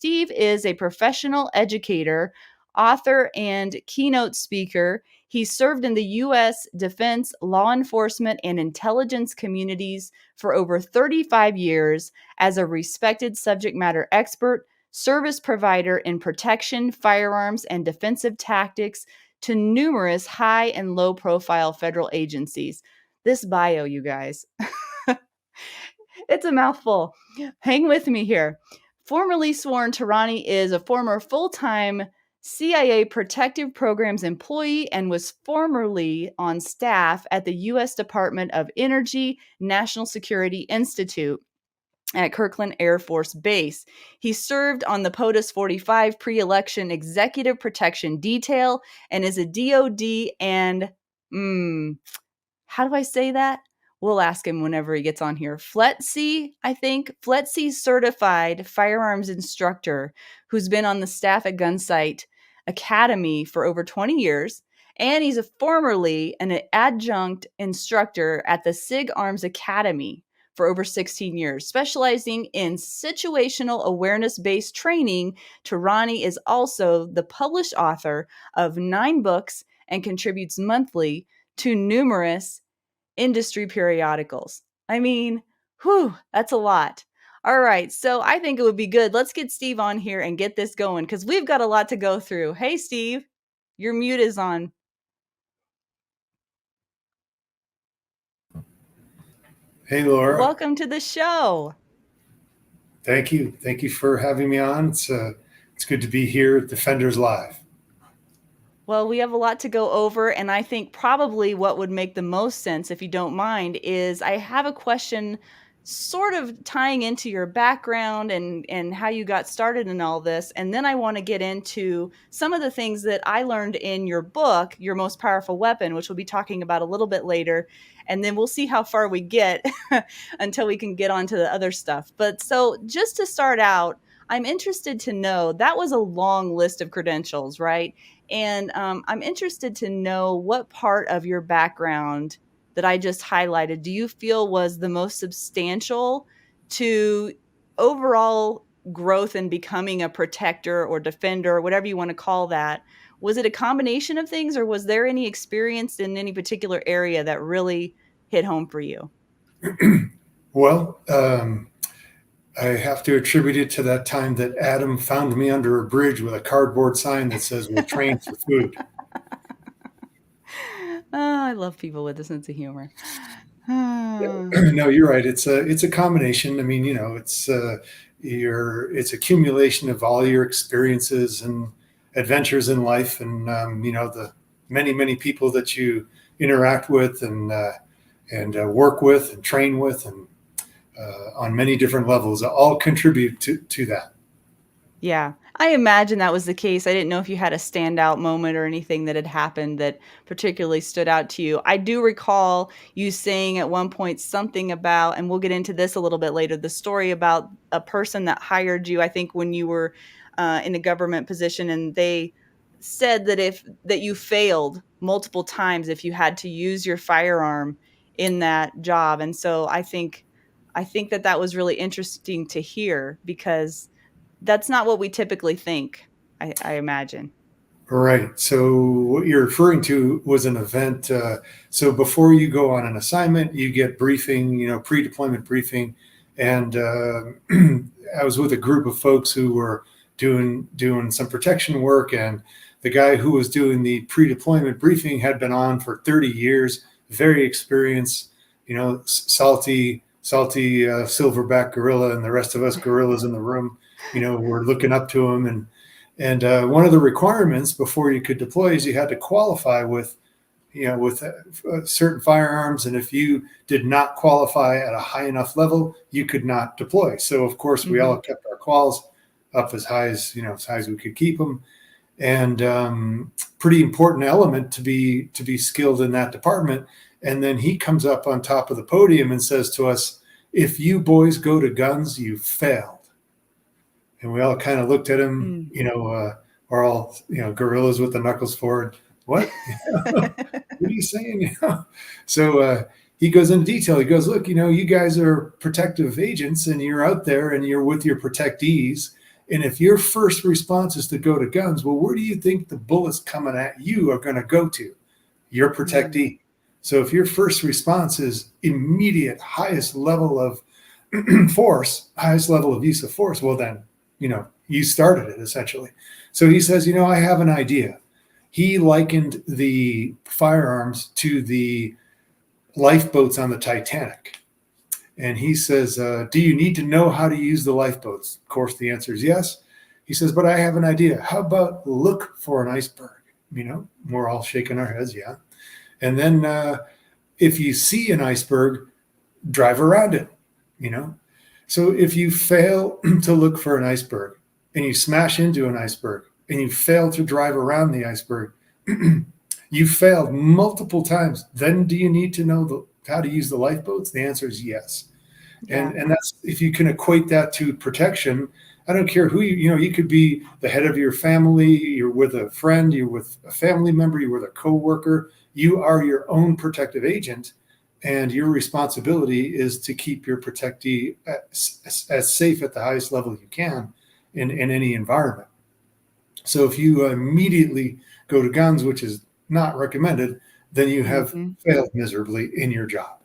Steve is a professional educator, author, and keynote speaker. He served in the U.S. defense, law enforcement, and intelligence communities for over 35 years as a respected subject matter expert, service provider in protection, firearms, and defensive tactics to numerous high and low profile federal agencies. This bio, you guys, it's a mouthful. Hang with me here. Formerly sworn, Tarani is a former full-time CIA Protective Programs employee and was formerly on staff at the U.S. Department of Energy National Security Institute at Kirkland Air Force Base. He served on the POTUS 45 pre-election executive protection detail and is a DoD and, how do I say that? We'll ask him whenever he gets on here. FLETC-certified firearms instructor who's been on the staff at Gunsite Academy for over 20 years. And he's formerly an adjunct instructor at the SIG Arms Academy for over 16 years, specializing in situational awareness-based training. Tarani is also the published author of 9 books and contributes monthly to numerous industry periodicals. I mean, that's a lot. All right, so I think it would be good. Let's get Steve on here and get this going because we've got a lot to go through. Hey, Steve, your mute is on. Hey, Laura. Welcome to the show. Thank you. Thank you for having me on. It's good to be here at Defenders Live. Well, we have a lot to go over, and I think probably what would make the most sense, if you don't mind, is I have a question sort of tying into your background and how you got started in all this. And then I want to get into some of the things that I learned in your book, Your Most Powerful Weapon, which we'll be talking about a little bit later. And then we'll see how far we get until we can get onto the other stuff. But so just to start out, I'm interested to know, that was a long list of credentials, right? And I'm interested to know what part of your background that I just highlighted do you feel was the most substantial to overall growth in becoming a protector or defender, or whatever you want to call that? Was it a combination of things, or was there any experience in any particular area that really hit home for you? Well, I have to attribute it to that time that Adam found me under a bridge with a cardboard sign that says, "We'll train for food." I love people with a sense of humor. No, you're right. It's a combination. I mean, it's accumulation of all your experiences and adventures in life, and the many people that you interact with and work with and train with, and on many different levels, all contribute to that. Yeah, I imagine that was the case. I didn't know if you had a standout moment or anything that had happened that particularly stood out to you. I do recall you saying at one point something about, and we'll get into this a little bit later, the story about a person that hired you, I think when you were in a government position, and they said that you failed multiple times if you had to use your firearm in that job. And so I think that was really interesting to hear, because that's not what we typically think, I imagine. Right. So what you're referring to was an event. So before you go on an assignment, you get briefing, pre-deployment briefing. And I was with a group of folks who were doing some protection work. And the guy who was doing the pre-deployment briefing had been on for 30 years, very experienced, salty silverback gorilla, and the rest of us gorillas in the room, were looking up to him. And one of the requirements before you could deploy is you had to qualify with certain firearms. And if you did not qualify at a high enough level, you could not deploy. So of course we all kept our quals up as high as we could keep them. And pretty important element to be skilled in that department. And then he comes up on top of the podium and says to us, "If you boys go to guns, you failed." And we all kind of looked at him, we're all, gorillas with the knuckles forward. What? What are you saying? So he goes into detail. He goes, "Look, you guys are protective agents, and you're out there and you're with your protectees, And if your first response is to go to guns, well, where do you think the bullets coming at you are going to go to? Your protectee. So if your first response is immediate, highest level of force, highest level of use of force, well, then, you started it essentially. So he says, I have an idea. He likened the firearms to the lifeboats on the Titanic. And he says, do you need to know how to use the lifeboats? Of course, the answer is yes. He says, but I have an idea. How about look for an iceberg? We're all shaking our heads, yeah. And then if you see an iceberg, drive around it, So if you fail to look for an iceberg and you smash into an iceberg and you fail to drive around the iceberg, you failed multiple times. Then do you need to know how to use the lifeboats? The answer is yes. Yeah. And that's, if you can equate that to protection, I don't care who you could be the head of your family, you're with a friend, you're with a family member, you're with a coworker, you are your own protective agent, and your responsibility is to keep your protectee as safe at the highest level you can in any environment. So if you immediately go to guns, which is not recommended, then you have failed miserably in your job.